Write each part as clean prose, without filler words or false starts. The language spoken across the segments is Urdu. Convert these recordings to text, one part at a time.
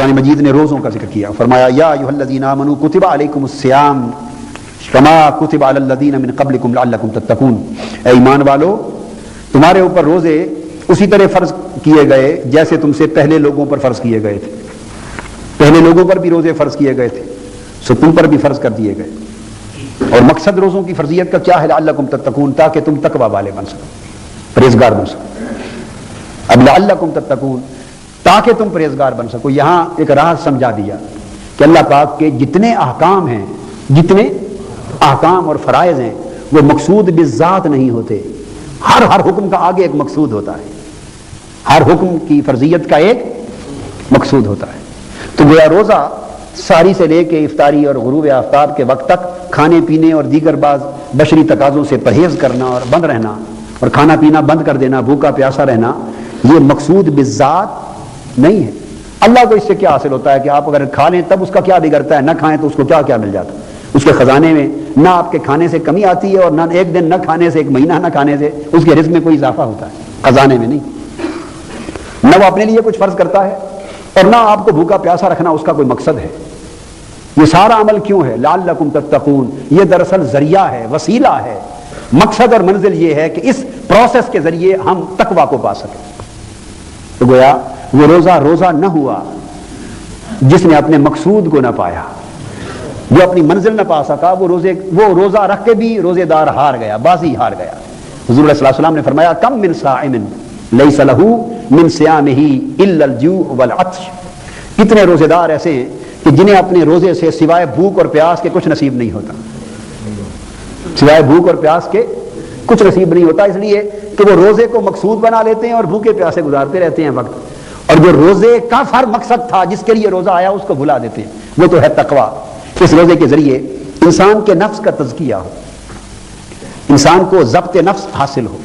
قرآن مجید نے روزوں کا ذکر کیا، فرمایا یا ایھا الذین آمنوا کتب علیکم الصیام کما کتب علی الذین من قبلکم لعلکم تتقون، اے ایمان والو تمہارے اوپر روزے اسی طرح فرض کیے گئے جیسے تم سے پہلے لوگوں پر فرض کیے گئے تھے، پہلے لوگوں پر بھی روزے فرض کیے گئے تھے، سو تم پر بھی فرض کر دیے گئے۔ اور مقصد روزوں کی فرضیت کا کیا ہے؟ لعلکم تتقون، تاکہ تم تقوی والے بن سکو، پرہیزگار بن سکو۔ اب لعلکم تتقون تاکہ تم پرہیزگار بن سکو، یہاں ایک راز سمجھا دیا کہ اللہ پاک کے جتنے احکام ہیں، جتنے احکام اور فرائض ہیں وہ مقصود بالذات نہیں ہوتے، ہر حکم کا آگے ایک مقصود ہوتا ہے، ہر حکم کی فرضیت کا ایک مقصود ہوتا ہے۔ تو گویا روزہ ساری سے لے کے افطاری اور غروب آفتاب کے وقت تک کھانے پینے اور دیگر بعض بشری تقاضوں سے پرہیز کرنا اور بند رہنا اور کھانا پینا بند کر دینا، بھوکا پیاسا رہنا، یہ مقصود بالذات نہیں ہے۔ اللہ کو اس سے کیا حاصل ہوتا ہے کہ آپ اگر کھا لیں تب اس کا کیا بگڑتا ہے، نہ کھائیں تو اس کو کیا مل جاتا ہے؟ اس کے خزانے میں نہ آپ کے کھانے سے کمی آتی ہے، اور نہ ایک دن نہ کھانے سے، ایک مہینہ نہ کھانے سے اس کے رزق میں کوئی اضافہ ہوتا ہے، خزانے میں نہیں۔ نہ وہ اپنے لیے کچھ فرض کرتا ہے اور نہ آپ کو بھوکا پیاسا رکھنا اس کا کوئی مقصد ہے۔ یہ سارا عمل کیوں ہے؟ لعلکم تتقون، یہ دراصل ذریعہ ہے، وسیلہ ہے۔ مقصد اور منزل یہ ہے کہ اس پروسیس کے ذریعے ہم تقویٰ کو پا سکیں۔ تو گویا وہ روزہ نہ ہوا جس نے اپنے مقصود کو نہ پایا، جو اپنی منزل نہ پا سکا، وہ روزہ رکھ کے بھی روزے دار ہار گیا، بازی ہار گیا۔ حضور صلی اللہ علیہ وسلم نے فرمایا کم من صائم لیس لہ من صیامہ الا الجوع والعطش، کتنے روزے دار ایسے ہیں کہ جنہیں اپنے روزے سے سوائے بھوک اور پیاس کے کچھ نصیب نہیں ہوتا، سوائے بھوک اور پیاس کے کچھ نصیب نہیں ہوتا، اس لیے کہ وہ روزے کو مقصود بنا لیتے ہیں اور بھوکے پیاسے گزارتے رہتے ہیں وقت، اور جو روزے کا ہر مقصد تھا جس کے لیے روزہ آیا اس کو بھلا دیتے ہیں، وہ تو ہے تقویٰ۔ اس روزے کے ذریعے انسان کے نفس کا تزکیہ ہو، انسان کو ضبط نفس حاصل ہو،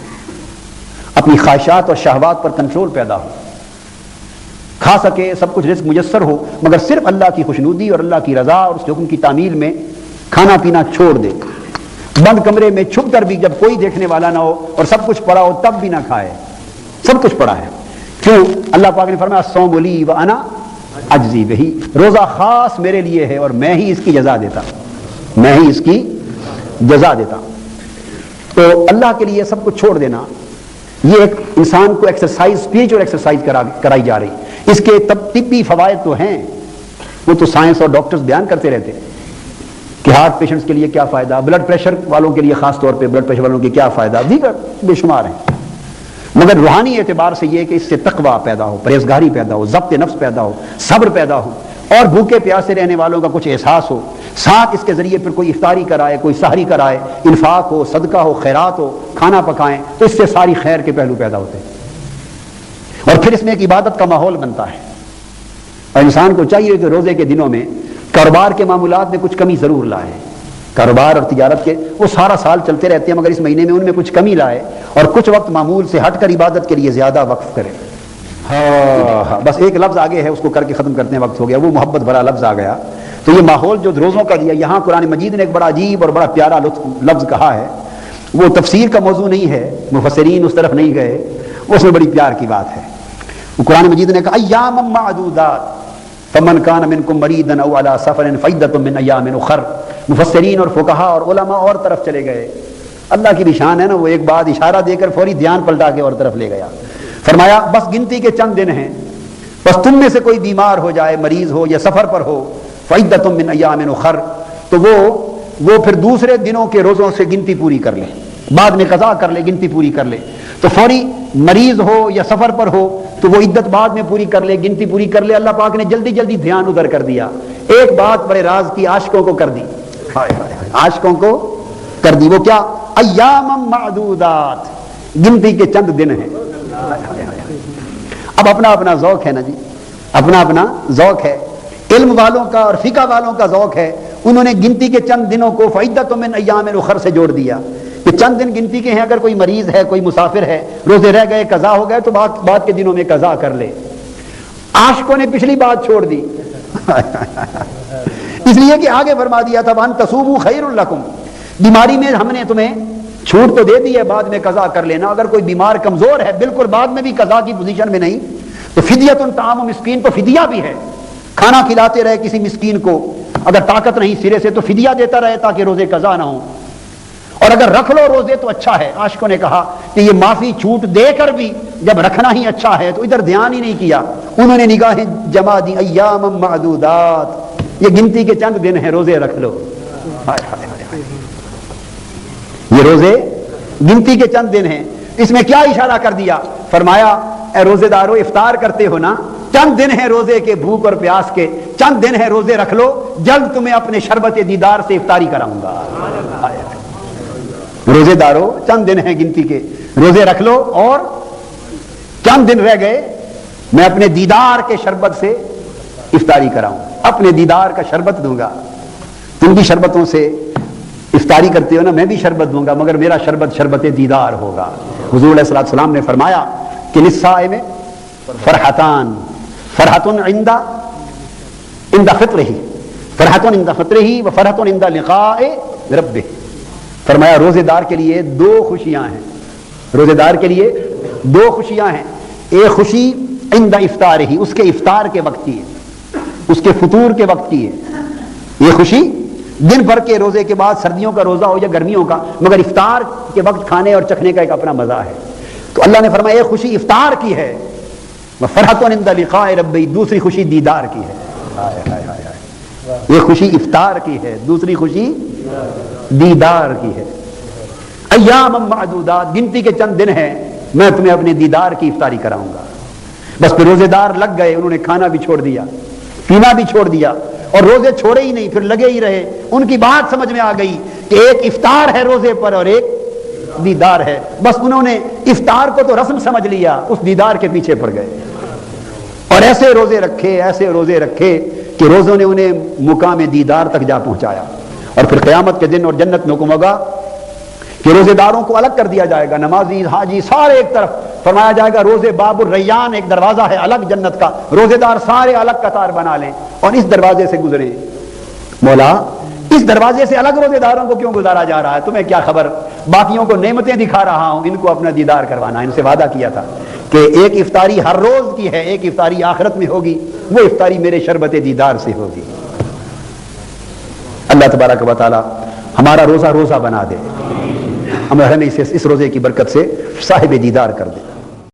اپنی خواہشات اور شہوات پر کنٹرول پیدا ہو، کھا سکے، سب کچھ رزق میسر ہو، مگر صرف اللہ کی خوشنودی اور اللہ کی رضا اور اس حکم کی تعمیل میں کھانا پینا چھوڑ دے، بند کمرے میں چھپ کر بھی جب کوئی دیکھنے والا نہ ہو اور سب کچھ پڑا ہو تب بھی نہ کھائے، سب کچھ پڑا ہے۔ کیوں؟ اللہ پاک نے فرمایا الصوم لی وانا اجزی بہی، روزہ خاص میرے لیے ہے اور میں ہی اس کی جزا دیتا، میں ہی اس کی جزا دیتا۔ تو اللہ کے لیے سب کچھ چھوڑ دینا، یہ ایک انسان کو ایکسرسائز، اسپریچول ایکسرسائز کرائی جا رہی۔ اس کے طبی فوائد تو ہیں، وہ تو سائنس اور ڈاکٹرز بیان کرتے رہتے ہیں کہ ہارٹ پیشنٹس کے لیے کیا فائدہ، بلڈ پریشر والوں کے لیے خاص طور پہ بلڈ پریشر والوں کے کیا فائدہ، دیگر بے شمار ہیں، مگر روحانی اعتبار سے یہ کہ اس سے تقویٰ پیدا ہو، پرہیزگاری پیدا ہو، ضبط نفس پیدا ہو، صبر پیدا ہو، اور بھوکے پیاسے رہنے والوں کا کچھ احساس ہو، ساتھ اس کے ذریعے پھر کوئی افطاری کرائے، کوئی سحری کرائے، انفاق ہو، صدقہ ہو، خیرات ہو، کھانا پکائیں، تو اس سے ساری خیر کے پہلو پیدا ہوتے ہیں، اور پھر اس میں ایک عبادت کا ماحول بنتا ہے۔ اور انسان کو چاہیے کہ روزے کے دنوں میں کاروبار کے معمولات میں کچھ کمی ضرور لائے، کاروبار اور تجارت کے وہ سارا سال چلتے رہتے ہیں، مگر اس مہینے میں ان میں کچھ کمی لائے اور کچھ وقت معمول سے ہٹ کر عبادت کے لیے زیادہ وقف کرے۔ ہاں بس ایک لفظ آگے ہے، اس کو کر کے ختم کرتے ہیں، وقت ہو گیا، وہ محبت بھرا لفظ آ گیا۔ تو یہ ماحول جو روزوں کا دیا، یہاں قرآن مجید نے ایک بڑا عجیب اور بڑا پیارا لفظ کہا ہے، وہ تفسیر کا موضوع نہیں ہے، مفسرین اس طرف نہیں گئے، اس میں بڑی پیار کی بات ہے۔ وہ قرآن مجید نے کہا ایام معدودات فمن کان منکم مریضا او علی سفر فعدۃ من ایام اخر۔ مفسرین اور فقہا اور علماء اور طرف چلے گئے، اللہ کی بھی شان ہے نا، وہ ایک بات اشارہ دے کر فوری دھیان پلٹا کے اور طرف لے گیا، فرمایا بس گنتی کے چند دن ہیں، بس تم میں سے کوئی بیمار ہو جائے، مریض ہو یا سفر پر ہو، فعدۃ من ایام اخر، تو وہ پھر دوسرے دنوں کے روزوں سے گنتی پوری کر لے، بعد میں قضا کر لے، گنتی پوری کر لے۔ تو فوری مریض ہو یا سفر پر ہو تو وہ عدت بعد میں پوری کر لے، گنتی پوری کر لے۔ اللہ پاک نے جلدی جلدی دھیان ادھر کر دیا، ایک بات بڑے راز کی عاشقوں کو کر دی، عاشقوں کو کر دی، وہ کیا؟ ایام معدودات، گنتی کے چند دن ہیں۔ اب اپنا اپنا ذوق ہے نا جی، اپنا اپنا ذوق ہے، علم والوں کا اور فقہ والوں کا ذوق ہے، انہوں نے گنتی کے چند دنوں کو فعدۃ من ایام اخر سے جوڑ دیا کہ چند دن گنتی کے ہیں، اگر کوئی مریض ہے، کوئی مسافر ہے، روزے رہ گئے، قضا ہو گئے تو بعد کے دنوں میں قضا کر لے۔ عاشقوں نے پچھلی بات چھوڑ دی اس لیے کہ آگے فرما دیا تھا وَأَن تَصُومُوا خَيْرٌ لَكُمْ، بیماری میں ہم نے تمہیں چھوٹ تو دے دی ہے، بعد میں قضا کر لینا۔ اگر کوئی بیمار کمزور ہے، بالکل بعد میں بھی قضا کی پوزیشن میں نہیں، تو فدیۃ طعام مسکین، تو فدیہ بھی ہے، کھانا کھلاتے رہے کسی مسکین کو، اگر طاقت نہیں سرے سے تو فدیہ دیتا رہے تاکہ روزے قضا نہ ہو، اور اگر رکھ لو روزے تو اچھا ہے۔ عاشقوں نے کہا کہ یہ معافی چھوٹ دے کر بھی جب رکھنا ہی اچھا ہے تو ادھر دھیان ہی نہیں کیا، انہوں نے نگاہیں جما دی، ایام معدودات، یہ گنتی کے چند دن ہیں، روزے رکھ لو۔ یہ روزے گنتی کے چند دن ہیں، اس میں کیا اشارہ کر دیا؟ فرمایا اے روزے دارو، افطار کرتے ہو نا، چند دن ہیں روزے کے، بھوک اور پیاس کے چند دن ہیں، روزے رکھ لو، جلد تمہیں اپنے شربت دیدار سے افطاری کراؤں گا۔ روزے دارو چند دن ہیں گنتی کے، روزے رکھ لو، اور چند دن رہ گئے، میں اپنے دیدار کے شربت سے افطاری کراؤں، اپنے دیدار کا شربت دوں گا۔ تم بھی شربتوں سے افطاری کرتے ہو نا، میں بھی شربت دوں گا، مگر میرا شربت شربت دیدار ہوگا۔ حضور علیہ الصلوۃ والسلام نے فرمایا کہ للصائم فرحتان، فرحۃ عند فطرہ، فرحۃ عند فطرہ و فرحۃ عند لقاء ربہ۔ فرمایا روزے دار کے لیے دو خوشیاں ہیں، روزے دار کے لیے دو خوشیاں ہیں، ایک خوشی عند افطار ہی، اس کے افطار کے وقت کی ہے، اس کے فطور کے وقت کی ہے، یہ خوشی دن بھر کے روزے کے بعد، سردیوں کا روزہ ہو یا گرمیوں کا، مگر افطار کے وقت کھانے اور چکھنے کا ایک اپنا مزہ ہے۔ تو اللہ نے فرمایا ایک خوشی افطار کی ہے، فرحۃ عند لقاء ربی، دوسری خوشی دیدار کی ہے۔ یہ خوشی افطار کی ہے، دوسری خوشی دیدار کی ہے۔ ایام معدودات، گنتی کے چند دن ہیں، میں تمہیں اپنے دیدار کی افطاری کراؤں گا۔ بس پھر روزے دار لگ گئے، انہوں نے کھانا بھی چھوڑ دیا، پینا بھی چھوڑ دیا، اور روزے چھوڑے ہی نہیں، پھر لگے ہی رہے۔ ان کی بات سمجھ میں آ گئی کہ ایک افطار ہے روزے پر اور ایک دیدار ہے، بس انہوں نے افطار کو تو رسم سمجھ لیا، اس دیدار کے پیچھے پڑ گئے، اور ایسے روزے رکھے، ایسے روزے رکھے کہ روزوں نے انہیں مقام دیدار تک جا پہنچایا۔ اور پھر قیامت کے دن اور جنت میں حکم ہوگا کہ روزے داروں کو الگ کر دیا جائے گا، نمازی حاجی سارے ایک طرف، فرمایا جائے گا روزے باب الریان، ایک دروازہ ہے الگ جنت کا، روزے دار سارے الگ قطار بنا لیں اور اس دروازے سے گزریں۔ مولا اس دروازے سے الگ روزے داروں کو کیوں گزارا جا رہا ہے؟ تمہیں کیا خبر، باقیوں کو نعمتیں دکھا رہا ہوں، ان کو اپنا دیدار کروانا۔ ان سے وعدہ کیا تھا کہ ایک افطاری ہر روز کی ہے، ایک افطاری آخرت میں ہوگی، وہ افطاری میرے شربت دیدار سے ہوگی۔ اللہ تبارک و تعالی ہمارا روزہ روزہ بنا دے، ہمیں اس روزے کی برکت سے صاحب دیدار کر دے۔